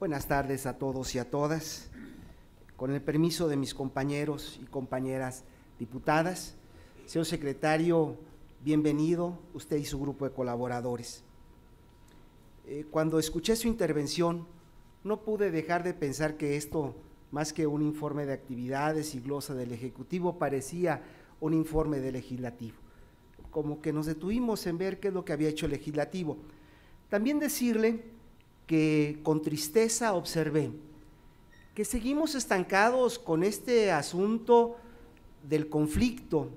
Buenas tardes a todos y a todas. Con el permiso de mis compañeros y compañeras diputadas, señor secretario, bienvenido, usted y su grupo de colaboradores. Cuando escuché su intervención, no pude dejar de pensar que esto, más que un informe de actividades y glosa del Ejecutivo, parecía un informe del Legislativo. Como que nos detuvimos en ver qué es lo que había hecho el Legislativo. También decirle que con tristeza observé que seguimos estancados con este asunto del conflicto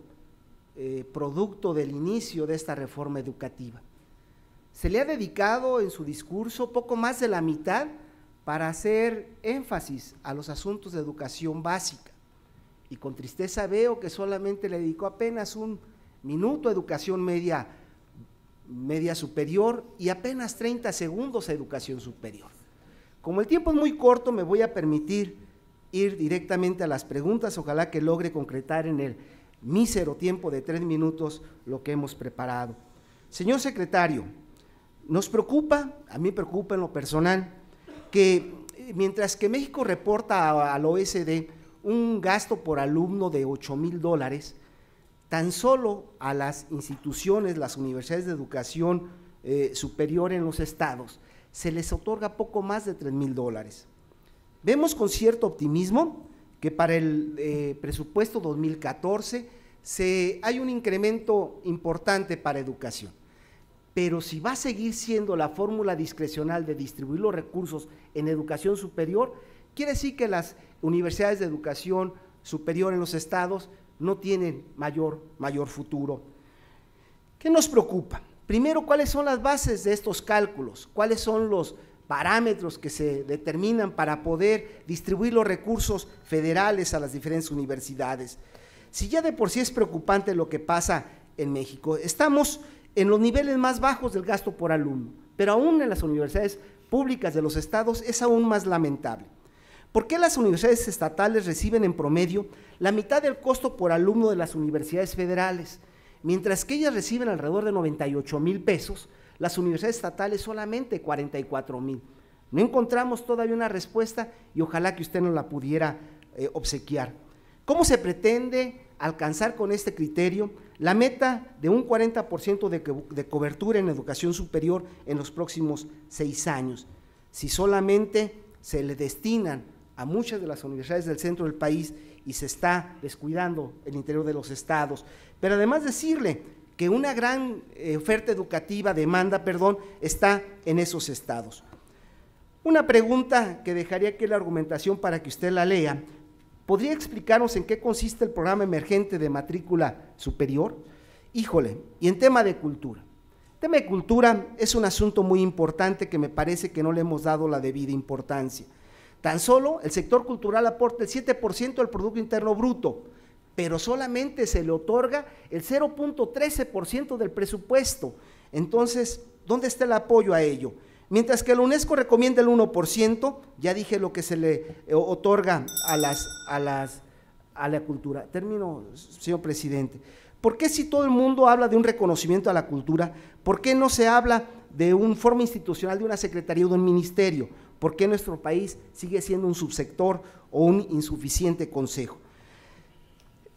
producto del inicio de esta reforma educativa. Se le ha dedicado en su discurso poco más de la mitad para hacer énfasis a los asuntos de educación básica, y con tristeza veo que solamente le dedicó apenas un minuto a educación media superior y apenas 30 segundos a educación superior. Como el tiempo es muy corto, me voy a permitir ir directamente a las preguntas, ojalá que logre concretar en el mísero tiempo de 3 minutos lo que hemos preparado. Señor secretario, nos preocupa, a mí me preocupa en lo personal, que mientras que México reporta al OECD un gasto por alumno de $8,000, tan solo a las instituciones, las universidades de educación superior en los estados, se les otorga poco más de $3,000. Vemos con cierto optimismo que para el presupuesto 2014 hay un incremento importante para educación, pero si va a seguir siendo la fórmula discrecional de distribuir los recursos en educación superior, quiere decir que las universidades de educación superior en los estados no tienen mayor futuro. ¿Qué nos preocupa? Primero, ¿cuáles son las bases de estos cálculos? ¿Cuáles son los parámetros que se determinan para poder distribuir los recursos federales a las diferentes universidades? Si ya de por sí es preocupante lo que pasa en México, estamos en los niveles más bajos del gasto por alumno, pero aún en las universidades públicas de los estados es aún más lamentable. ¿Por qué las universidades estatales reciben en promedio la mitad del costo por alumno de las universidades federales? Mientras que ellas reciben alrededor de 98,000 pesos, las universidades estatales solamente 44,000. No encontramos todavía una respuesta y ojalá que usted nos la pudiera obsequiar. ¿Cómo se pretende alcanzar con este criterio la meta de un 40% de cobertura en educación superior en los próximos 6 años? Si solamente se le destinan a muchas de las universidades del centro del país y se está descuidando el interior de los estados. Pero además decirle que una gran oferta educativa, demanda, está en esos estados. Una pregunta que dejaría aquí la argumentación para que usted la lea: ¿podría explicarnos en qué consiste el programa emergente de matrícula superior? Híjole, y en tema de cultura. El tema de cultura es un asunto muy importante que me parece que no le hemos dado la debida importancia. Tan solo el sector cultural aporta el 7% del Producto Interno Bruto, pero solamente se le otorga el 0.13% del presupuesto. Entonces, ¿dónde está el apoyo a ello? Mientras que la UNESCO recomienda el 1%, ya dije lo que se le otorga a la cultura. Termino, señor presidente. ¿Por qué si todo el mundo habla de un reconocimiento a la cultura, por qué no se habla de una forma institucional, de una secretaría o de un ministerio? ¿Por qué nuestro país sigue siendo un subsector o un insuficiente consejo?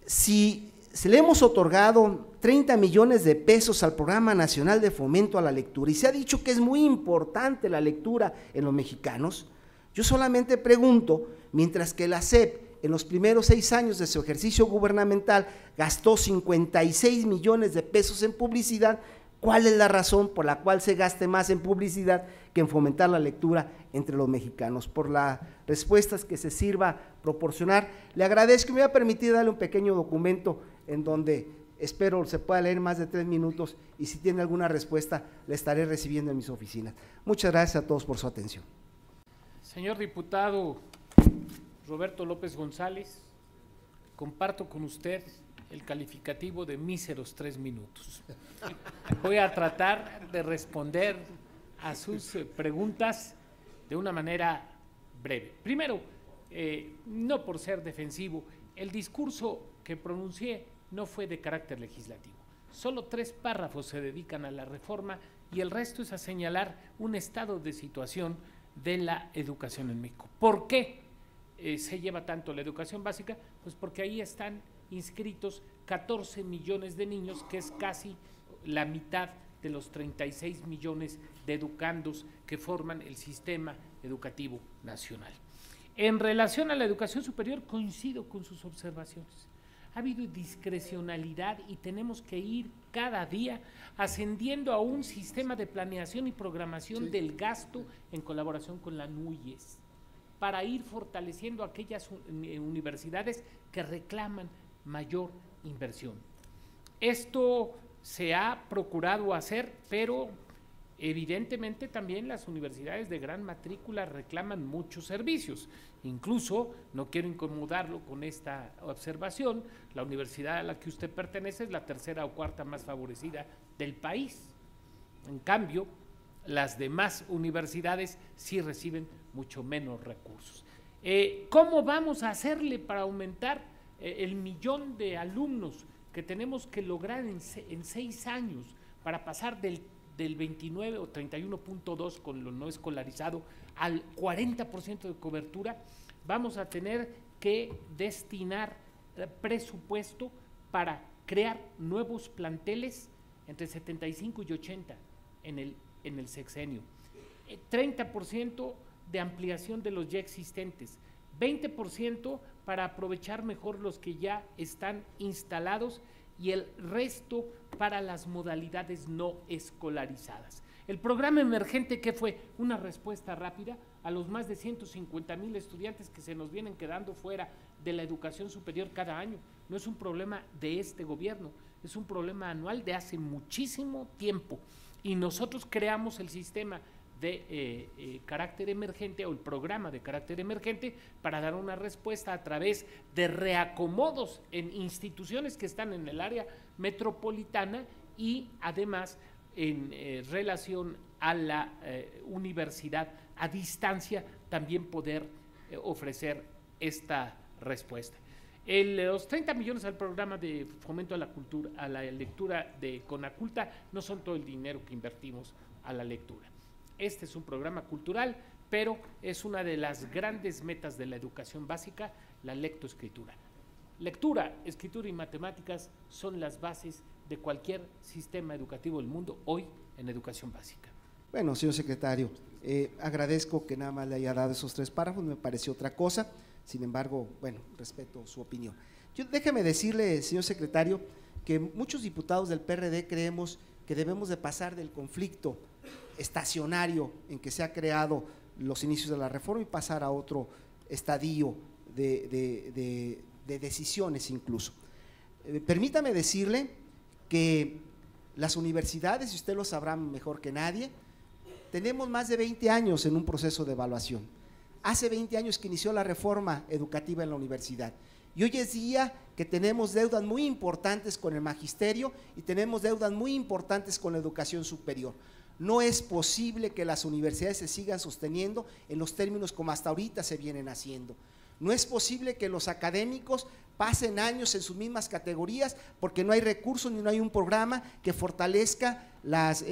Si se le hemos otorgado 30 millones de pesos al Programa Nacional de Fomento a la Lectura y se ha dicho que es muy importante la lectura en los mexicanos, yo solamente pregunto, mientras que la SEP en los primeros 6 años de su ejercicio gubernamental gastó 56 millones de pesos en publicidad, ¿cuál es la razón por la cual se gaste más en publicidad que en fomentar la lectura entre los mexicanos? Por las respuestas que se sirva proporcionar, le agradezco y me voy a permitir darle un pequeño documento en donde espero se pueda leer más de 3 minutos y si tiene alguna respuesta la estaré recibiendo en mis oficinas. Muchas gracias a todos por su atención. Señor diputado Roberto López González, comparto con usted el calificativo de míseros 3 minutos. Voy a tratar de responder a sus preguntas de una manera breve. Primero, no por ser defensivo, el discurso que pronuncié no fue de carácter legislativo. Solo 3 párrafos se dedican a la reforma y el resto es a señalar un estado de situación de la educación en México. ¿Por qué se lleva tanto la educación básica? Pues porque ahí están inscritos 14 millones de niños, que es casi la mitad de los 36 millones de educandos que forman el sistema educativo nacional. En relación a la educación superior, coincido con sus observaciones. Ha habido discrecionalidad y tenemos que ir cada día ascendiendo a un sistema de planeación y programación del gasto en colaboración con la NUYES, para ir fortaleciendo aquellas universidades que reclaman mayor inversión. Esto se ha procurado hacer, pero evidentemente también las universidades de gran matrícula reclaman muchos servicios. Incluso, no quiero incomodarlo con esta observación, la universidad a la que usted pertenece es la tercera o cuarta más favorecida del país. En cambio, las demás universidades sí reciben mucho menos recursos. ¿Cómo vamos a hacerle para aumentar el millón de alumnos que tenemos que lograr en 6 años para pasar del 29 o 31.2 con lo no escolarizado al 40% de cobertura? Vamos a tener que destinar presupuesto para crear nuevos planteles entre 75 y 80 en el sexenio, 30% de ampliación de los ya existentes, 20% para aprovechar mejor los que ya están instalados y el resto para las modalidades no escolarizadas. El programa emergente, ¿qué fue? Una respuesta rápida a los más de 150,000 estudiantes que se nos vienen quedando fuera de la educación superior cada año. No es un problema de este gobierno, es un problema anual de hace muchísimo tiempo. Y nosotros creamos el sistema de carácter emergente o el programa de carácter emergente para dar una respuesta a través de reacomodos en instituciones que están en el área metropolitana y además en relación a la universidad a distancia también poder ofrecer esta respuesta. Los 30 millones al programa de fomento a la cultura, a la lectura de Conaculta, no son todo el dinero que invertimos a la lectura. Este es un programa cultural, pero es una de las grandes metas de la educación básica, la lectoescritura. Lectura, escritura y matemáticas son las bases de cualquier sistema educativo del mundo hoy en educación básica. Bueno, señor secretario, agradezco que nada más le haya dado esos 3 párrafos, me pareció otra cosa, sin embargo, bueno, respeto su opinión. Déjeme decirle, señor secretario, que muchos diputados del PRD creemos que debemos de pasar del conflicto estacionario en que se ha creado los inicios de la reforma y pasar a otro estadio de decisiones incluso. Permítame decirle que las universidades, y usted lo sabrá mejor que nadie, tenemos más de 20 años en un proceso de evaluación. Hace 20 años que inició la reforma educativa en la universidad y hoy es día que tenemos deudas muy importantes con el magisterio y tenemos deudas muy importantes con la educación superior. No es posible que las universidades se sigan sosteniendo en los términos como hasta ahorita se vienen haciendo. No es posible que los académicos pasen años en sus mismas categorías porque no hay recursos ni no hay un programa que fortalezca las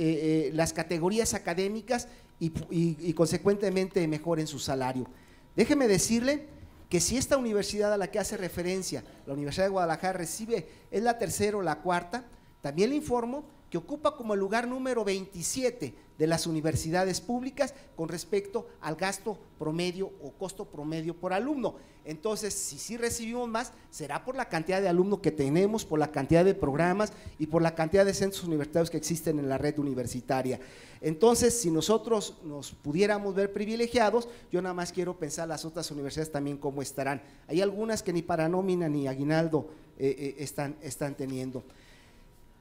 categorías académicas y consecuentemente mejoren su salario. Déjeme decirle que si esta universidad a la que hace referencia, la Universidad de Guadalajara, es la tercera o la cuarta, también le informo que ocupa como el lugar número 27 de las universidades públicas con respecto al gasto promedio o costo promedio por alumno. Entonces, si sí recibimos más, será por la cantidad de alumnos que tenemos, por la cantidad de programas y por la cantidad de centros universitarios que existen en la red universitaria. Entonces, si nosotros nos pudiéramos ver privilegiados, yo nada más quiero pensar las otras universidades también cómo estarán. Hay algunas que ni para nómina ni aguinaldo están teniendo.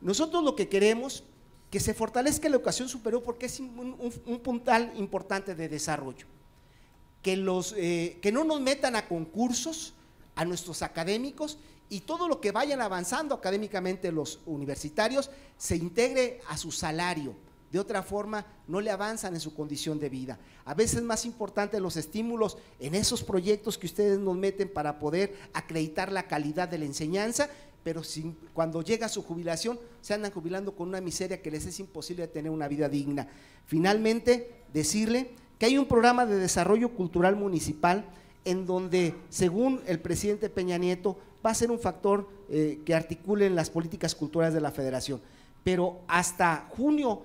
Nosotros lo que queremos que se fortalezca la educación superior porque es un puntal importante de desarrollo, que no nos metan a concursos a nuestros académicos y todo lo que vayan avanzando académicamente los universitarios se integre a su salario. De otra forma no le avanzan en su condición de vida. A veces es más importante los estímulos en esos proyectos que ustedes nos meten para poder acreditar la calidad de la enseñanza, pero cuando llega su jubilación se andan jubilando con una miseria que les es imposible tener una vida digna. Finalmente, decirle que hay un programa de desarrollo cultural municipal en donde, según el presidente Peña Nieto, va a ser un factor que articule en las políticas culturales de la Federación, pero hasta junio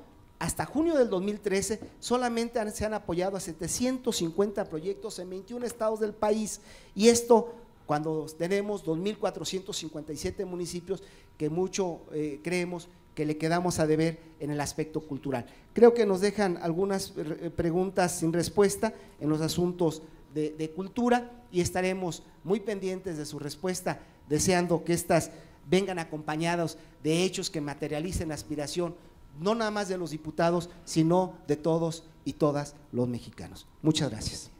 del 2013 solamente se han apoyado a 750 proyectos en 21 estados del país, y esto cuando tenemos 2.457 municipios que mucho creemos que le quedamos a deber en el aspecto cultural. Creo que nos dejan algunas preguntas sin respuesta en los asuntos de cultura, y estaremos muy pendientes de su respuesta, deseando que estas vengan acompañados de hechos que materialicen la aspiración, no nada más de los diputados, sino de todos y todas los mexicanos. Muchas gracias.